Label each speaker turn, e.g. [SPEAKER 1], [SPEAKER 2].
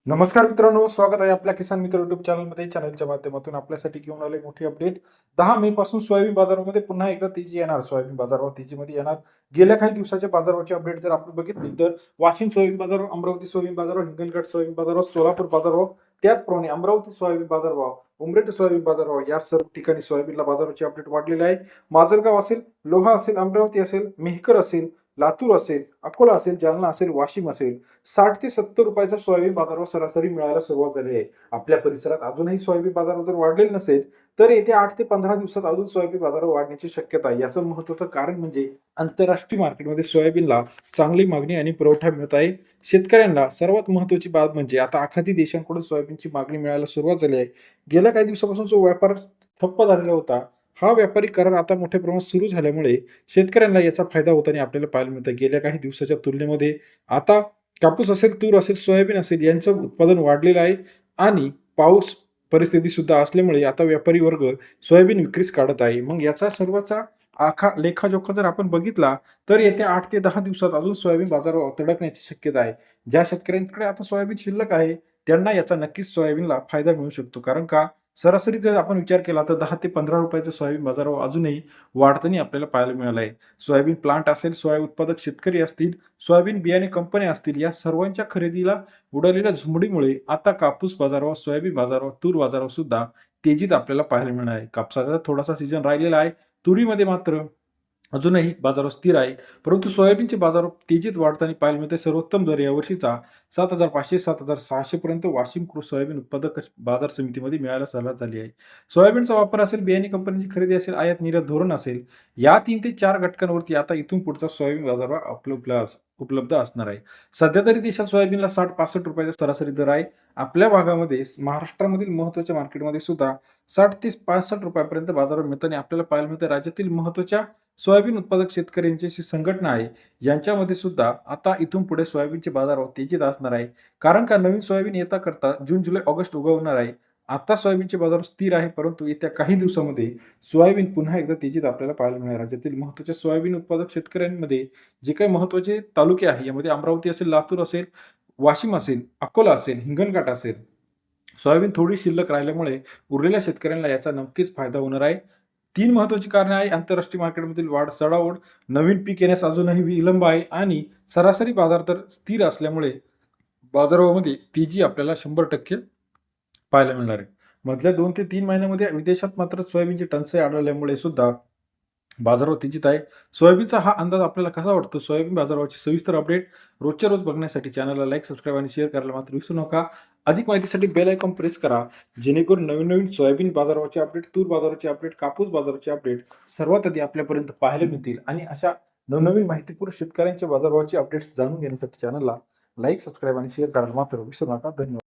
[SPEAKER 1] नमस्कार मित्रांनो, स्वागत आहे आपल्या किसान मित्र युट्यूब चॅनलमध्ये. चॅनलच्या माध्यमातून आपल्यासाठी घेऊन आले मोठी अपडेट. 10 मे पासून सोयाबीन बाजारामध्ये पुन्हा एकदा तेजी येणार. सोयाबीन बाजारावर तेजीमध्ये येणार. गेल्या काही दिवसाच्या बाजारावरची अपडेट जर आपण बघितली तर वाशिम सोयाबीन बाजारावर, अमरावती सोयाबीन बाजारावर, हिंगणघाट सोयाबीन बाजारावर, सोलापूर बाजारावर, त्याचप्रमाणे अमरावती सोयाबीन बाजारभाव, उमरेड सोयाबीन बाजारभाव या सर्व ठिकाणी सोयाबीनला बाजाराची अपडेट वाढलेली आहे. माजलगाव असेल, लोहा असेल, अमरावती असेल, मेहकर असेल, लातूर असेल, अकोला असेल, जालना असेल, वाशिम असेल, 60 ते 70 रुपयाचा सोयाबीन बाजारावर सरासरी मिळायला सुरुवात झाली आहे. आपल्या परिसरात अजूनही सोयाबीन बाजार जर वाढलेले नसेल तर येत्या 8 ते 15 दिवसात अजून सोयाबीन बाजारावर वाढण्याची शक्यता आहे. याचं महत्त्वाचं कारण म्हणजे आंतरराष्ट्रीय मार्केटमध्ये सोयाबीनला चांगली मागणी आणि पुरवठा मिळत आहे. शेतकऱ्यांना सर्वात महत्त्वाची बाब म्हणजे आता आखाती देशांकडून सोयाबीनची मागणी मिळायला सुरुवात झाली आहे. गेल्या काही दिवसापासून जो व्यापार ठप्प झालेला होता, हा व्यापारी करार आता मोठ्या प्रमाणात सुरू झाल्यामुळे शेतकऱ्यांना याचा फायदा होताना आपल्याला पाहायला मिळतं. गेल्या काही दिवसाच्या तुलनेमध्ये आता कापूस असेल, तूर असेल, सोयाबीन असेल यांचं उत्पादन वाढलेलं आहे आणि पाऊस परिस्थिती सुद्धा असल्यामुळे आता व्यापारी वर्ग सोयाबीन विक्रीस काढत आहे. मग याचा सर्वाचा लेखाजोखा जर आपण बघितला तर येत्या 8 ते 10 दिवसात अजून सोयाबीन बाजारावर तडकण्याची शक्यता आहे. ज्या शेतकऱ्यांकडे आता सोयाबीन शिल्लक आहे त्यांना याचा नक्कीच सोयाबीनला फायदा मिळू शकतो. कारण का सरासरी जर आपण विचार केला तर 10 ते 15 रुपयाचं सोयाबीन बाजारावर अजूनही वाढताना आपल्याला पाहायला मिळालं आहे. सोयाबीन प्लांट असेल, सोया उत्पादक शेतकरी असतील, सोयाबीन बियाणे कंपन्या असतील, या सर्वांच्या खरेदीला उडालेल्या झुंबडीमुळे आता कापूस बाजारावर, सोयाबीन बाजारावर, तूर बाजारावर सुद्धा तेजीत आपल्याला पाहायला मिळणार आहे. कापसाचा थोडासा सीझन राहिलेला आहे. तुरीमध्ये मात्र अजूनही बाजारावर स्थिर आहे. परंतु सोयाबीनचे बाजार तेजीत वाढताना पाहायला मिळते. सर्वोत्तम दर यावर्षीचा 7,500 7,600 पर्यंत वाशिम सोयाबीन उत्पादक बाजार समितीमध्ये मिळायला सुरुवात झाली आहे. सोयाबीनचा वापर असेल, बियाणे कंपनीची खरेदी असेल, आयात निर्यात धोरण असेल, या 3 ते 4 घटकांवरती आता इथून पुढचा सोयाबीन बाजारभाव उपलब्ध असणार आहे. सध्या तरी देशात सोयाबीनला 60-65 रुपयाचा सरासरी दर आहे. आपल्या भागामध्ये महाराष्ट्रामधील महत्त्वाच्या मार्केटमध्ये सुद्धा 60 ते 65 रुपयापर्यंत बाजारावर मिळताना आपल्याला पाहायला मिळतं. राज्यातील महत्त्वाच्या सोयाबीन उत्पादक शेतकऱ्यांची जी संघटना आहे यांच्यामध्ये सुद्धा आता इथून पुढे सोयाबीनचे बाजारभाव तेजीत असणार आहे. कारण का नवीन सोयाबीन येता करता जून, जुलै, ऑगस्ट उगवणार आहे. आता सोयाबीनचे बाजार स्थिर आहे, परंतु येत्या काही दिवसामध्ये सोयाबीन पुन्हा एकदा तेजीत आपल्याला पाहायला मिळणार. राज्यातील महत्त्वाच्या सोयाबीन उत्पादक शेतकऱ्यांमध्ये जे काही महत्त्वाचे तालुके आहे यामध्ये अमरावती असेल, लातूर असेल, वाशिम असेल, अकोला असेल, हिंगणघाट असेल, सोयाबीन थोडी शिल्लक राहिल्यामुळे उरलेल्या शेतकऱ्यांना याचा नक्कीच फायदा होणार आहे. 3 महत्त्वाची कारणे आहे. आंतरराष्ट्रीय मार्केटमधील वाढ चढाओढ, नवीन पीक येण्यास अजूनही विलंब आहे आणि सरासरी बाजार दर स्थिर असल्यामुळे बाजारामध्ये तेजी आपल्याला 100% पाहायला मिळणार आहे. मधल्या 2 ते 3 महिन्यामध्ये विदेशात मात्र सोयाबीनची टंचाई आढळल्यामुळे सुद्धा बाजारावर तेजीत आहे. सोयाबीनचा हा अंदाज आपल्याला कसा वाटतो? सोयाबीन बाजारावरची सविस्तर अपडेट रोजच्या रोज बघण्यासाठी चॅनलला लाईक, सबस्क्राईब आणि शेअर करायला मात्र विसरू नका. अधिक माहितीसाठी बेल आयकॉन प्रेस करा. जेणेकरून नवीन-नवीन सोयाबीन बाजारावरचे अपडेट, तूर बाजाराचे अपडेट, कापूस बाजाराचे अपडेट सर्वात आधी आपल्यापर्यंत पाहायला मिळतील आणि अशा नवनवीन माहितीपूर्ण शेतकऱ्यांच्या बाजारभावाचे अपडेट्स जाणून घेण्यासाठी चॅनलला लाईक, सबस्क्राईब आणि शेअर करायला मात्र विसरू नका. धन्यवाद.